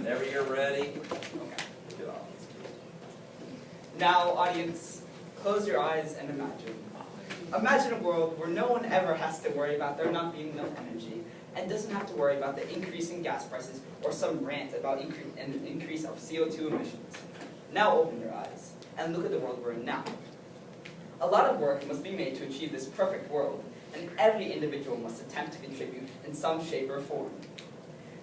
Whenever you're ready. Okay. Now, audience, close your eyes and imagine. Imagine a world where no one ever has to worry about there not being enough energy, and doesn't have to worry about the increase in gas prices or some rant about an increase of CO2 emissions. Now open your eyes and look at the world we're in now. A lot of work must be made to achieve this perfect world, and every individual must attempt to contribute in some shape or form.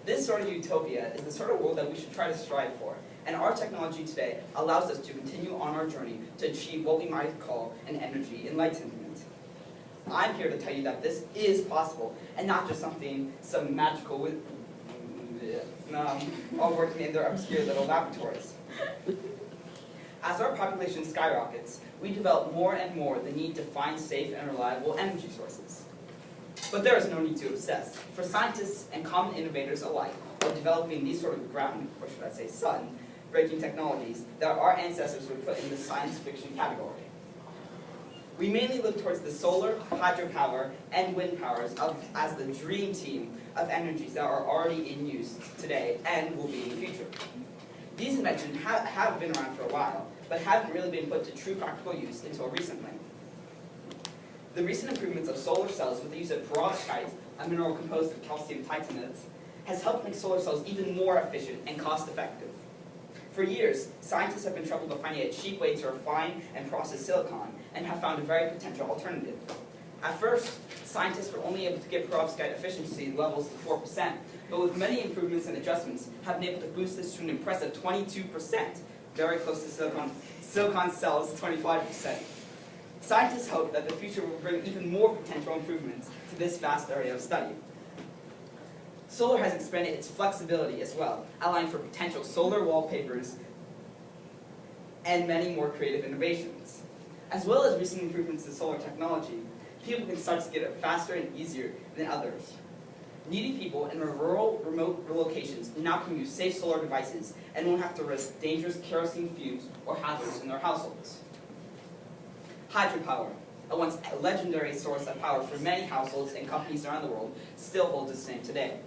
This sort of utopia is the sort of world that we should try to strive for, and our technology today allows us to continue on our journey to achieve what we might call an energy enlightenment. I'm here to tell you that this is possible, and not just some magical all working in their obscure little laboratories. As our population skyrockets, we develop more and more the need to find safe and reliable energy sources. But there is no need to obsess. For scientists and common innovators alike are developing these sort of ground, or should I say sun-breaking technologies that our ancestors would put in the science fiction category. We mainly look towards the solar, hydropower, and wind powers as the dream team of energies that are already in use today and will be in the future. These inventions have been around for a while, but haven't really been put to true practical use until recently. The recent improvements of solar cells with the use of perovskite, a mineral composed of calcium titanate, has helped make solar cells even more efficient and cost-effective. For years, scientists have been troubled to find a cheap way to refine and process silicon, and have found a very potential alternative. At first, scientists were only able to get perovskite efficiency levels to 4%, but with many improvements and adjustments, have been able to boost this to an impressive 22%, very close to silicon cells' 25%. Scientists hope that the future will bring even more potential improvements to this vast area of study. Solar has expanded its flexibility as well, allowing for potential solar wallpapers and many more creative innovations. As well as recent improvements in solar technology, people can start to get it faster and easier than others. Needy people in rural, remote locations now can use safe solar devices and won't have to risk dangerous kerosene fumes or hazards in their households. Hydropower, a once legendary source of power for many households and companies around the world, still holds its name today.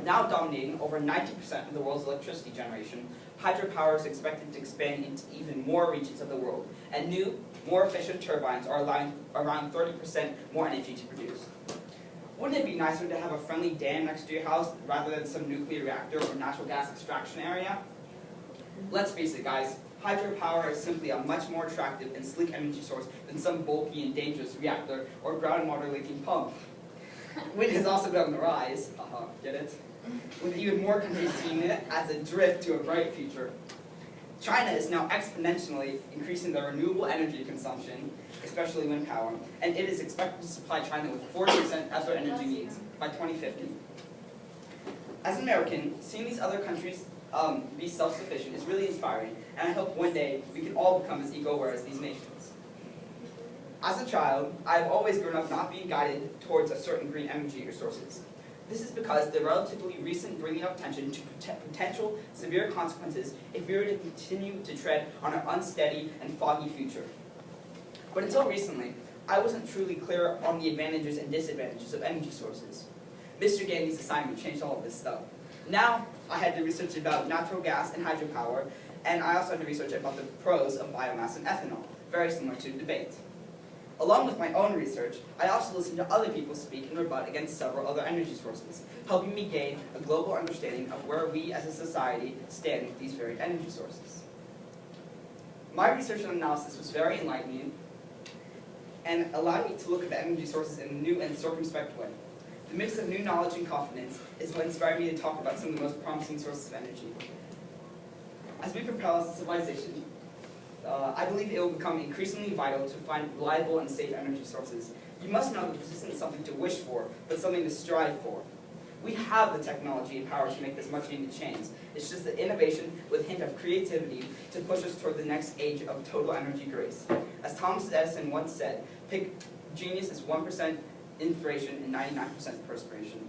Now dominating over 90% of the world's electricity generation, hydropower is expected to expand into even more regions of the world, and new, more efficient turbines are allowing around 30% more energy to produce. Wouldn't it be nicer to have a friendly dam next to your house rather than some nuclear reactor or natural gas extraction area? Let's face it, guys, hydropower is simply a much more attractive and sleek energy source than some bulky and dangerous reactor or groundwater leaking pump. Wind has also been on the rise, get it? With even more countries seeing it as a drift to a bright future. China is now exponentially increasing their renewable energy consumption, especially wind power, and it is expected to supply China with 40% of their energy needs by 2050. As an American, seeing these other countries be self-sufficient is really inspiring, and I hope one day we can all become as eco-aware as these nations. As a child, I've always grown up not being guided towards a certain green energy resources. This is because the relatively recent bringing of attention to potential severe consequences if we were to continue to tread on an unsteady and foggy future. But until recently, I wasn't truly clear on the advantages and disadvantages of energy sources. Mr. Gandhi's assignment changed all of this stuff. Now, I had to research about natural gas and hydropower, and I also had to research about the pros of biomass and ethanol, very similar to debate. Along with my own research, I also listened to other people speak and rebut against several other energy sources, helping me gain a global understanding of where we as a society stand with these very energy sources. My research and analysis was very enlightening and allowed me to look at the energy sources in a new and circumspect way. The mix of new knowledge and confidence is what inspired me to talk about some of the most promising sources of energy. As we propel as a civilization, I believe it will become increasingly vital to find reliable and safe energy sources. You must know that this isn't something to wish for, but something to strive for. We have the technology and power to make this much needed change. It's just the innovation with a hint of creativity to push us toward the next age of total energy grace. As Thomas Edison once said, genius is 1% inspiration and 99% perspiration.